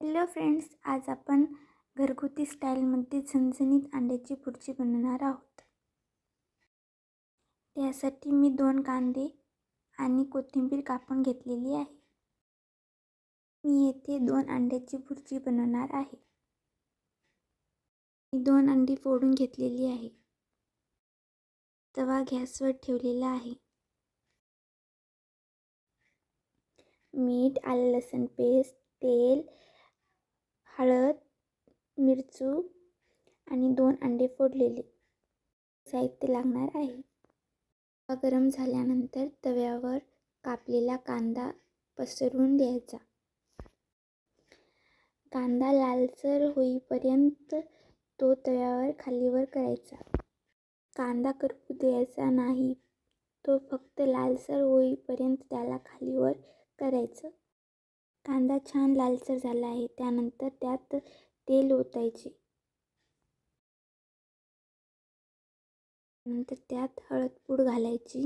Hello friends, आज आपण घरगुती स्टाईलमध्ये झणझणीत अंड्याची भुर्जी बनवणार आहोत। त्यासाठी मी 2 कांदे आणि कोथिंबीर कापून घेतलेली आहे। मी येथे 2 अंड्याची भुर्जी बनवणार आहे। मी 2 अंडी फोडून घेतलेली आहे। तवा गॅसवर ठेवलेला आहे। मीठ, आलं लसूण पेस्ट, तेल, हळद, मिरची आणि 2 अंडे फोडलेले। साहित्य लागणार आहे। तवा गरम झाल्यानंतर तव्यावर कापलेला कांदा पसरवून द्यायचा। कांदा लालसर होईपर्यंत तो तव्यावर खालीवर करायचा। कांदा करपू द्यायचा नाही, तो फक्त लालसर होईपर्यंत त्याला खालीवर करायचं। कांदा छान लालसर झाला आहे, त्यानंतर त्यात तेल ओतायचे। नंतर त्यात हळदपूड घालायची।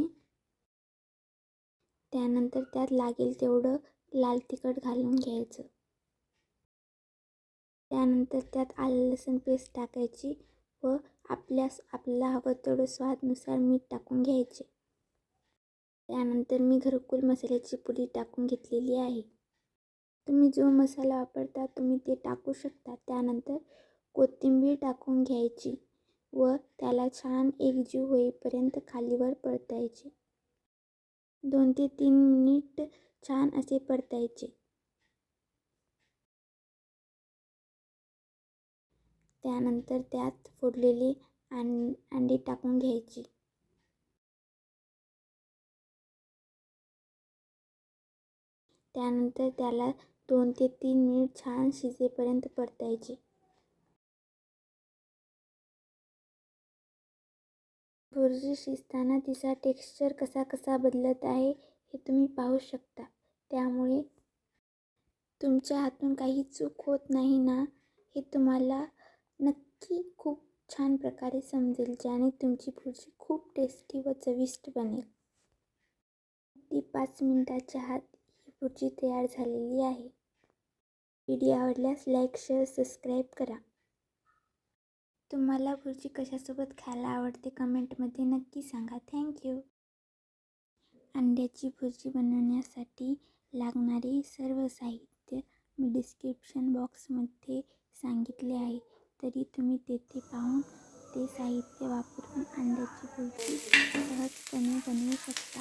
त्यानंतर त्यात लागेल तेवढं लाल तिखट घालून घ्यायचं। त्यानंतर त्यात आलं लसूण पेस्ट टाकायची व आपल्याला हवं तेवढं स्वादानुसार मीठ टाकून घ्यायचे। त्यानंतर मी घरकुल मसाल्याची पुडी टाकून घेतलेली आहे। तुम्ही जो मसाला वापरता तुम्ही ते टाकू शकता। त्यानंतर कोथिंबीर टाकून घ्यायची व त्याला छान एकजीव होईपर्यंत खालीवर परतायचे। 2 ते 3 मिनिट छान असे परतायचे। त्यानंतर त्यात फोडलेली अंडी टाकून घ्यायची। त्यानंतर त्याला 2 ते 3 मिनिट छान शिजेपर्यंत परतायचे। भुर्जी शिजताना तिचा टेक्स्चर कसा बदलत आहे हे तुम्ही पाहू शकता। त्यामुळे तुमच्या हातून काही चूक होत नाही ना, हे तुम्हाला नक्की खूप छान प्रकारे समजेल, ज्याने तुमची भुर्जी खूप टेस्टी व चविष्ट बनेल। 5 मिनिटाच्या आत ही भुर्जी तयार झालेली आहे। व्हिडिओ आवडल्यास लाईक, शेअर, सबस्क्राईब करा। तुम्हाला भुर्जी कशासोबत खायला आवडते कमेंटमध्ये नक्की सांगा। थँक्यू। अंड्याची भुर्जी बनवण्यासाठी लागणारे सर्व साहित्य मी डिस्क्रिप्शन बॉक्समध्ये सांगितले आहे, तरी तुम्ही तेथे पाहून ते साहित्य वापरून अंड्याची भुर्जी सहजपणे बनवू शकता।